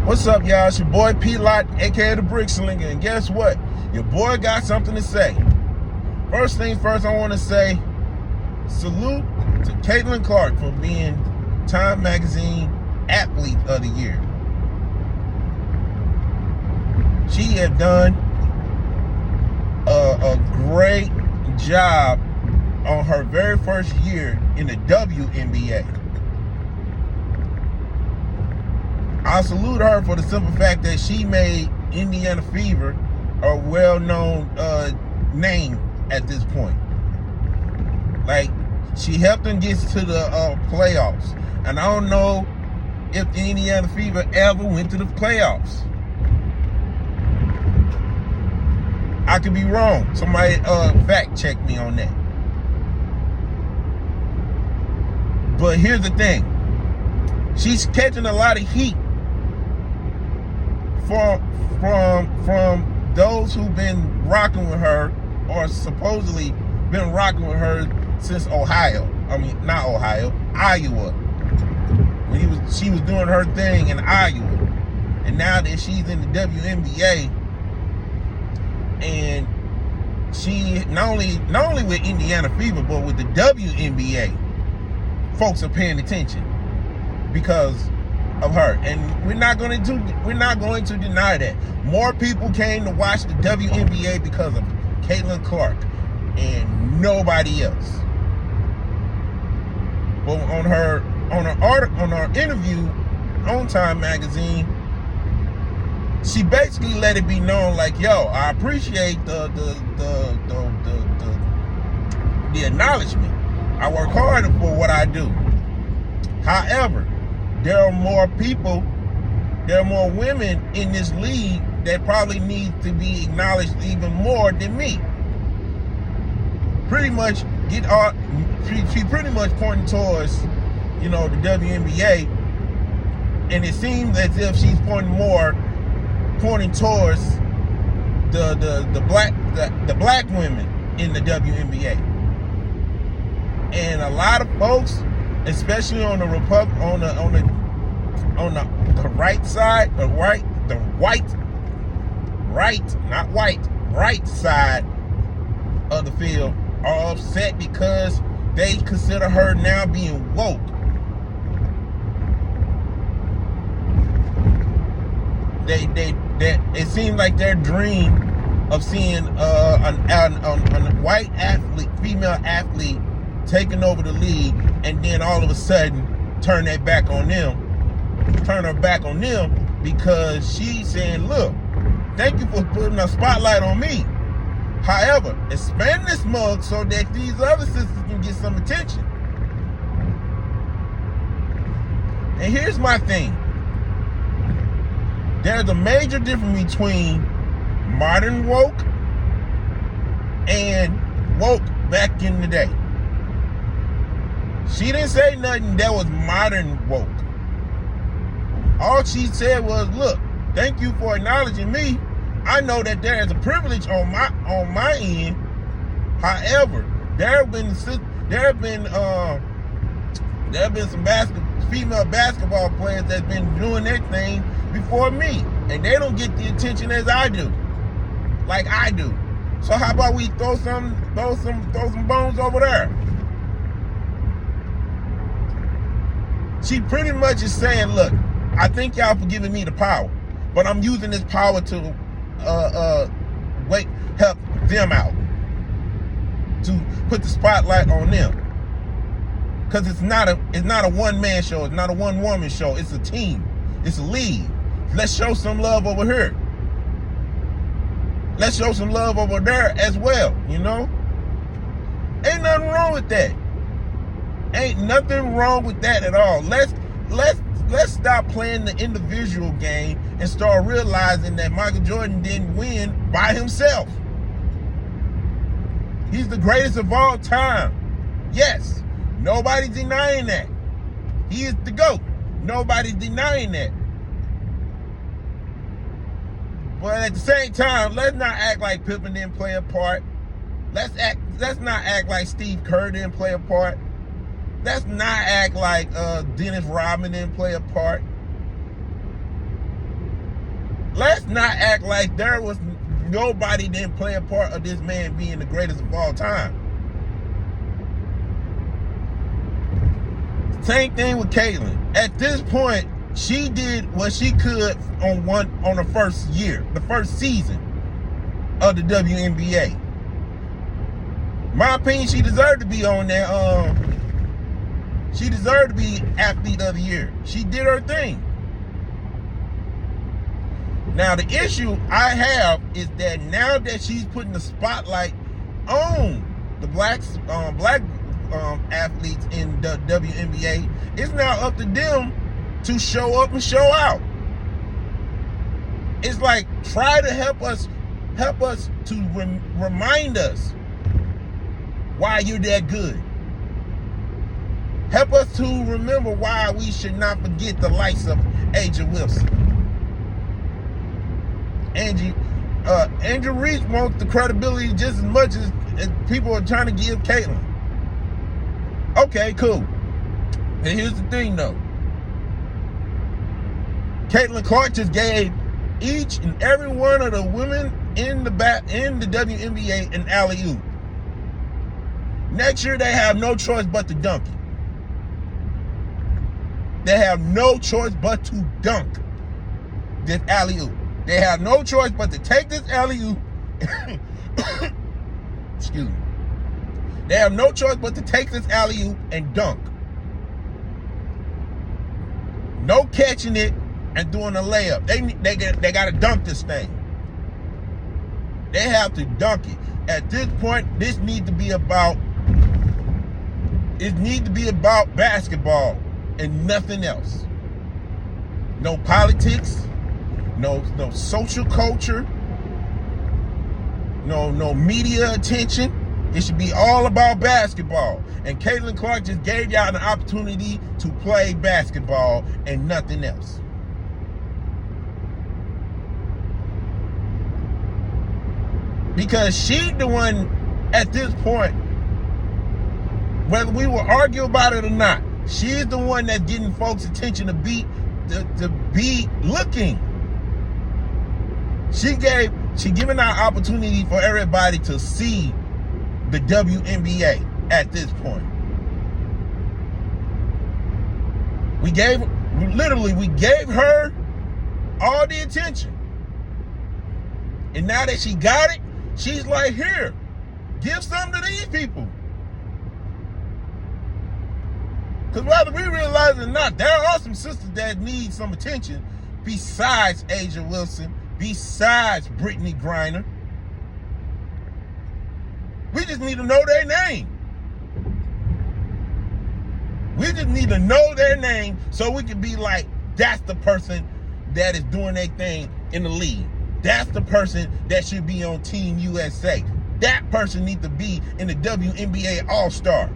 What's up, y'all? It's your boy P-Lot, aka the Brick Slinger, and guess what? Your boy got something to say. First things first, I want to say salute to Caitlin Clark for being Time Magazine Athlete of the Year. She had done a great job on her very first year in the WNBA. I salute her for the simple fact that she made Indiana Fever a well-known name at this point. Like, she helped them get to the playoffs. And I don't know if the Indiana Fever ever went to the playoffs. I could be wrong. Somebody fact check me on that. But here's the thing. She's catching a lot of heat from those who've been rocking with her, or supposedly been rocking with her since Ohio. I mean, not Ohio, Iowa. When she was doing her thing in Iowa, and now that she's in the WNBA, and she not only with Indiana Fever, but with the WNBA, folks are paying attention because of her, and we're not going to deny that. More people came to watch the WNBA because of Caitlin Clark and nobody else. But on her interview on Time Magazine, she basically let it be known, like, yo, I appreciate the acknowledgement. I work hard for what I do. However, there are more women in this league that probably need to be acknowledged even more than me. She pretty much pointing towards, the WNBA, and it seems as if she's pointing towards the black women in the WNBA. And a lot of folks, especially on the right side, right side of the field, are upset because they consider her now being woke. It seems like their dream of seeing a white athlete, female athlete, taking over the league, and then all of a sudden turn her back on them because she's saying, look, thank you for putting a spotlight on me. However, expand this mug so that these other sisters can get some attention. And here's my thing. There's a major difference between modern woke and woke back in the day. She didn't say nothing that was modern woke. All she said was, look, thank you for acknowledging me. I know that there is a privilege on my end. However, there have been some female basketball players that's been doing their thing before me, and they don't get the attention as I do, like I do. So how about we throw some bones over there? She pretty much is saying, look, I thank y'all for giving me the power, but I'm using this power to help them out, to put the spotlight on them. Because it's not a one-man show, it's not a one-woman show, it's a team, it's a league. Let's show some love over here. Let's show some love over there as well, Ain't nothing wrong with that. Ain't nothing wrong with that at all. Let's stop playing the individual game and start realizing that Michael Jordan didn't win by himself. He's the greatest of all time. Yes, nobody's denying that. He is the GOAT. Nobody's denying that. But at the same time, let's not act like Pippen didn't play a part. Let's not act like Steve Kerr didn't play a part. Let's not act like Dennis Rodman didn't play a part. let's not act like there was nobody didn't play a part of this man being the greatest of all time. Same thing with Caitlyn. At this point, she did what she could on the first year, the first season of the WNBA. My opinion, she deserved to be on there. She deserved to be athlete of the year. She did her thing. Now the issue I have is that now that she's putting the spotlight on the black athletes in the WNBA, it's now up to them to show up and show out. It's like, try to help us to remind us why you're that good. Help us to remember why we should not forget the likes of A'ja Wilson. Andrew Reese wants the credibility just as much as people are trying to give Caitlyn. Okay, cool. And here's the thing though. Caitlyn Clark just gave each and every one of the women in the WNBA an alley-oop. Next year they have no choice but to dunk it. They have no choice but to dunk this alley-oop. They have no choice but to take this alley-oop. Excuse me. They have no choice but to take this alley-oop and dunk. No catching it and doing a layup. They got to dunk this thing. They have to dunk it. At this point, this needs to be about basketball and nothing else. No politics, no social culture, no media attention. It should be all about basketball. And Caitlyn Clark just gave y'all an opportunity to play basketball and nothing else. Because she's the one at this point, whether we will argue about it or not, she's the one that's getting folks' attention to be looking. She given our opportunity for everybody to see the WNBA at this point. We gave her all the attention. And now that she got it, she's like, here, give some to these people. Because whether we realize it or not, there are some sisters that need some attention besides A'ja Wilson, besides Brittany Griner. We just need to know their name. We just need to know their name so we can be like, that's the person that is doing their thing in the league. That's the person that should be on Team USA. That person needs to be in the WNBA All-Star.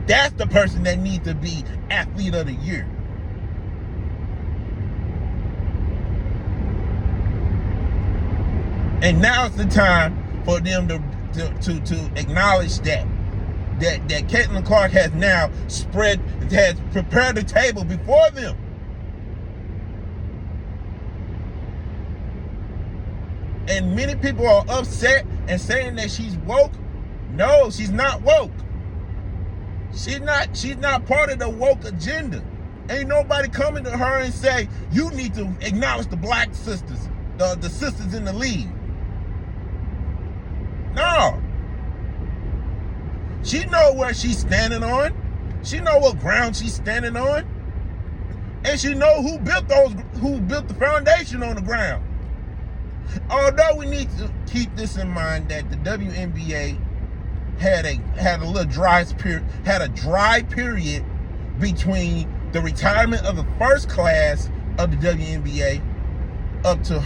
That's the person that needs to be Athlete of the Year. And now's the time for them to acknowledge that Caitlyn Clark has prepared the table before them. And many people are upset and saying that she's woke. No, she's not woke. She's not part of the woke agenda. Ain't nobody coming to her and say, you need to acknowledge the black sisters, the sisters in the league. No. She know where she's standing on. She know what ground she's standing on. And she know who built the foundation on the ground. Although we need to keep this in mind that the WNBA had a dry period between the retirement of the first class of the WNBA up to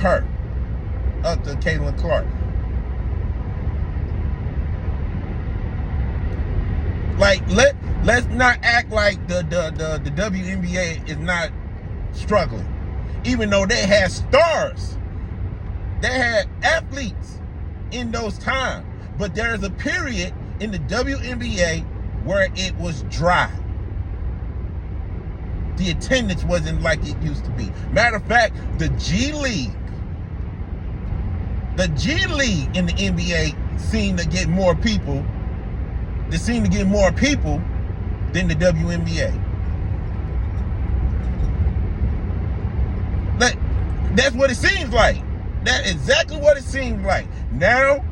Caitlyn Clark. Like, let's not act like the WNBA is not struggling, even though they had stars. They had athletes in those times. But there's a period in the WNBA where it was dry. the attendance wasn't like it used to be. Matter of fact, the G League in the NBA seemed to get more people. They seem to get more people than the WNBA. That's what it seems like. That's exactly what it seems like. Now,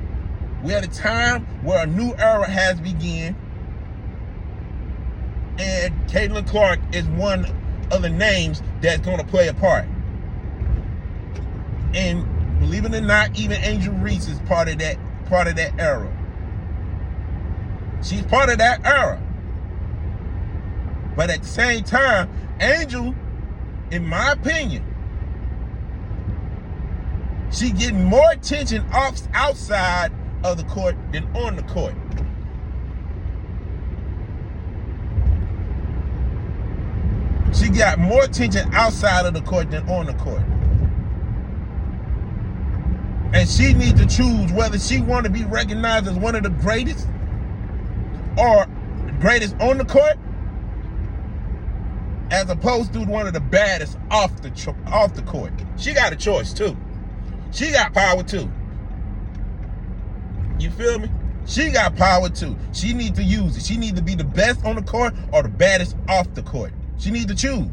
we're at a time where a new era has begun. And Caitlin Clark is one of the names that's going to play a part. And believe it or not, even Angel Reese is part of that era. She's part of that era. But at the same time, Angel, in my opinion, she's getting more attention outside of the court than on the court. She got more attention outside of the court than on the court. And she needs to choose whether she want to be recognized as one of the greatest or greatest on the court, as opposed to one of the baddest off the court. She got a choice too. She got power too. You feel me? She got power too. She needs to use it. She needs to be the best on the court or the baddest off the court. She needs to choose.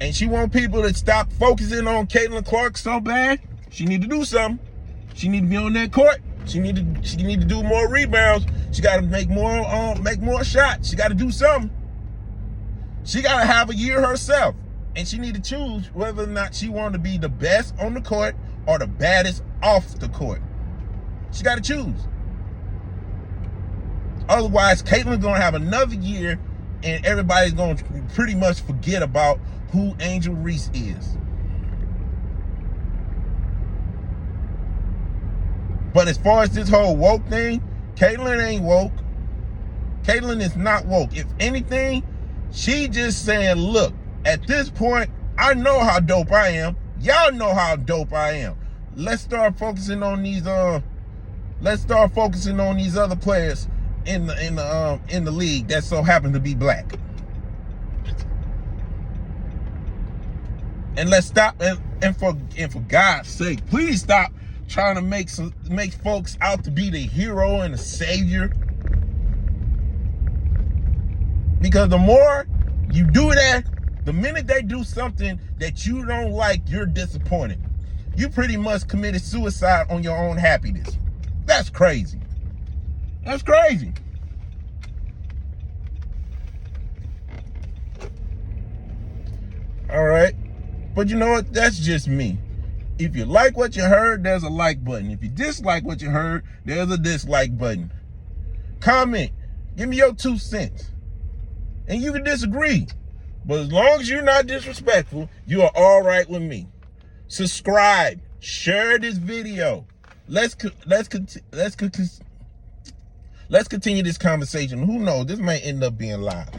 And she want people to stop focusing on Caitlin Clark so bad. She need to do something. She need to be on that court. She need to do more rebounds. She got to make more shots. She got to do something. She got to have a year herself. And she need to choose whether or not she want to be the best on the court or the baddest off the court. She got to choose. Otherwise, Caitlin's going to have another year and everybody's going to pretty much forget about who Angel Reese is. But as far as this whole woke thing, Caitlin ain't woke. Caitlin is not woke. If anything, she just saying, look, at this point, I know how dope I am. Y'all know how dope I am. Let's start focusing on these other players in the league that so happen to be black. And let's stop and for God's sake, please stop trying to make folks out to be the hero and the savior. Because the more you do that, the minute they do something that you don't like, you're disappointed. You pretty much committed suicide on your own happiness. That's crazy. That's crazy. All right. But you know what? That's just me. If you like what you heard, there's a like button. If you dislike what you heard, there's a dislike button. Comment. Give me your 2 cents. And you can disagree. But as long as you're not disrespectful, you are all right with me. Subscribe. Share this video. Let's continue this conversation. Who knows? This might end up being live.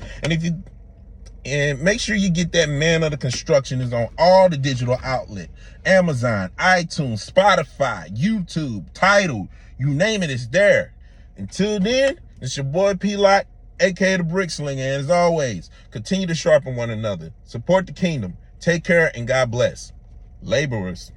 And make sure you get that Man of the Construction is on all the digital outlets. Amazon, iTunes, Spotify, YouTube, Tidal, you name it, it's there. Until then, it's your boy P-Lock, aka the Brick Slinger, and as always, continue to sharpen one another. Support the kingdom. Take care and God bless. Laborers.